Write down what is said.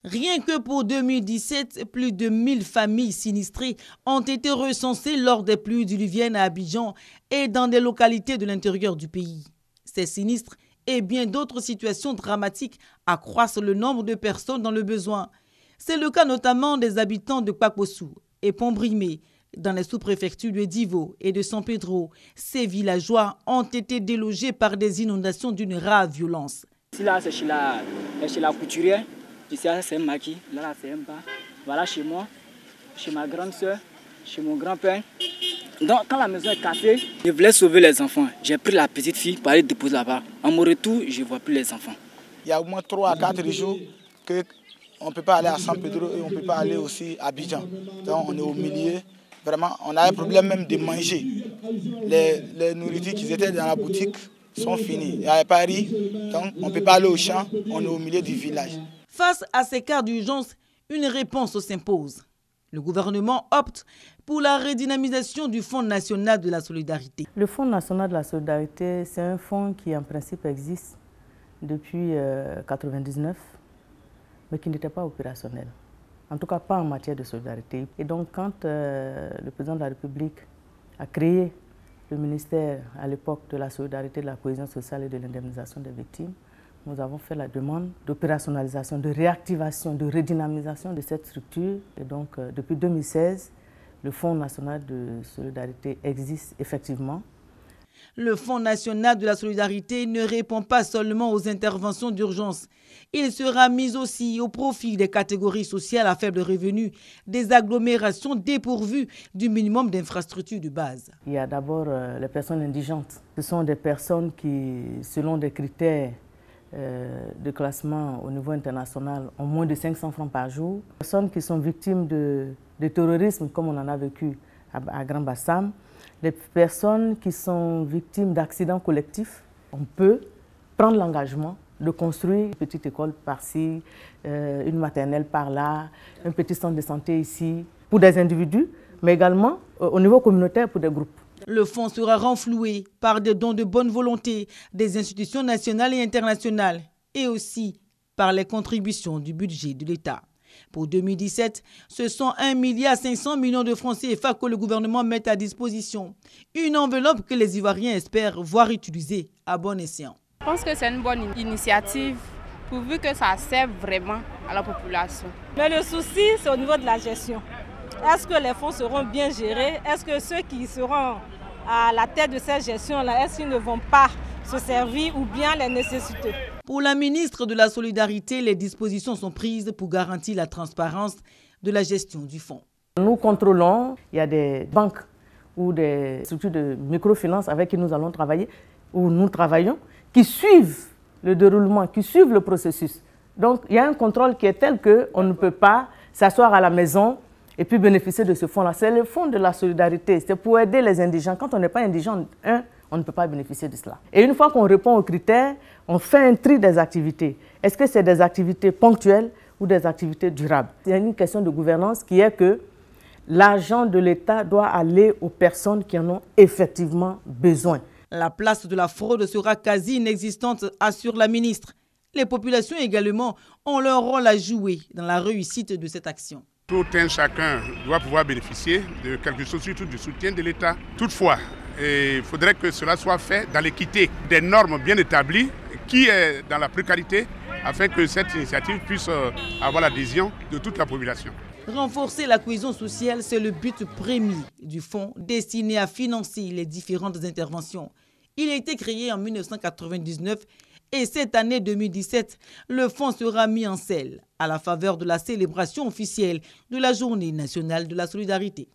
Rien que pour 2017, plus de 1000 familles sinistrées ont été recensées lors des pluies diluviennes à Abidjan et dans des localités de l'intérieur du pays. Ces sinistres et bien d'autres situations dramatiques accroissent le nombre de personnes dans le besoin. C'est le cas notamment des habitants de Kpakossou et Pont-Brimé, dans les sous-préfectures de Divo et de San Pedro. Ces villageois ont été délogés par des inondations d'une rare violence. Ici, là, c'est chez la couturière. Ici, c'est un maquis. Là, c'est un bas. Voilà, chez moi, chez ma grande soeur, chez mon grand-père. Donc, quand la maison est cassée, je voulais sauver les enfants. J'ai pris la petite fille pour aller déposer là-bas. En mon retour, je ne vois plus les enfants. Il y a au moins 3 à 4 jours qu'on ne peut pas aller à San Pedro et on ne peut pas aller aussi à Abidjan. Donc, on est au milieu. Vraiment, on a un problème même de manger. Les nourritures qui étaient dans la boutique sont finies. Il n'y a pas riz, donc on ne peut pas aller au champ. On est au milieu du village. Face à ces cas d'urgence, une réponse s'impose. Le gouvernement opte pour la redynamisation du Fonds national de la solidarité. Le Fonds national de la solidarité, c'est un fonds qui en principe existe depuis 1999, mais qui n'était pas opérationnel. En tout cas pas en matière de solidarité. Et donc quand le président de la République a créé le ministère à l'époque de la solidarité, de la cohésion sociale et de l'indemnisation des victimes, nous avons fait la demande d'opérationnalisation, de réactivation, de redynamisation de cette structure. Et donc, depuis 2016, le Fonds national de solidarité existe effectivement. Le Fonds national de la solidarité ne répond pas seulement aux interventions d'urgence. Il sera mis aussi au profit des catégories sociales à faible revenu, des agglomérations dépourvues du minimum d'infrastructures de base. Il y a d'abord les personnes indigentes. Ce sont des personnes qui, selon des critères de classement au niveau international, ont moins de 500 francs par jour. Les personnes qui sont victimes de terrorisme, comme on en a vécu à Grand Bassam. Les personnes qui sont victimes d'accidents collectifs, on peut prendre l'engagement de construire une petite école par-ci, une maternelle par-là, un petit centre de santé ici, pour des individus, mais également au niveau communautaire pour des groupes. Le fonds sera renfloué par des dons de bonne volonté des institutions nationales et internationales et aussi par les contributions du budget de l'État. Pour 2017, ce sont 1,5 milliard de francs CFA que le gouvernement met à disposition. Une enveloppe que les Ivoiriens espèrent voir utilisée à bon escient. Je pense que c'est une bonne initiative pourvu que ça serve vraiment à la population. Mais le souci, c'est au niveau de la gestion. Est-ce que les fonds seront bien gérés? Est-ce que ceux qui seront à la tête de cette gestion-là, est-ce qu'ils ne vont pas se servir ou bien les nécessiter? Pour la ministre de la Solidarité, les dispositions sont prises pour garantir la transparence de la gestion du fonds. Nous contrôlons, il y a des banques ou des structures de microfinance avec qui nous allons travailler, où nous travaillons, qui suivent le déroulement, qui suivent le processus. Donc il y a un contrôle qui est tel qu'on ne peut pas s'asseoir à la maison et puis bénéficier de ce fonds-là. C'est le fonds de la solidarité, c'est pour aider les indigents. Quand on n'est pas indigent, on ne peut pas bénéficier de cela. Et une fois qu'on répond aux critères, on fait un tri des activités. Est-ce que c'est des activités ponctuelles ou des activités durables? Il y a une question de gouvernance qui est que l'argent de l'État doit aller aux personnes qui en ont effectivement besoin. La place de la fraude sera quasi inexistante, assure la ministre. Les populations également ont leur rôle à jouer dans la réussite de cette action. Tout un chacun doit pouvoir bénéficier de quelque chose, surtout du soutien de l'État. Toutefois, il faudrait que cela soit fait dans l'équité, des normes bien établies, qui est dans la précarité, afin que cette initiative puisse avoir l'adhésion de toute la population. Renforcer la cohésion sociale, c'est le but premier du fonds destiné à financer les différentes interventions. Il a été créé en 1999 et cette année 2017, le fonds sera mis en selle à la faveur de la célébration officielle de la Journée nationale de la solidarité.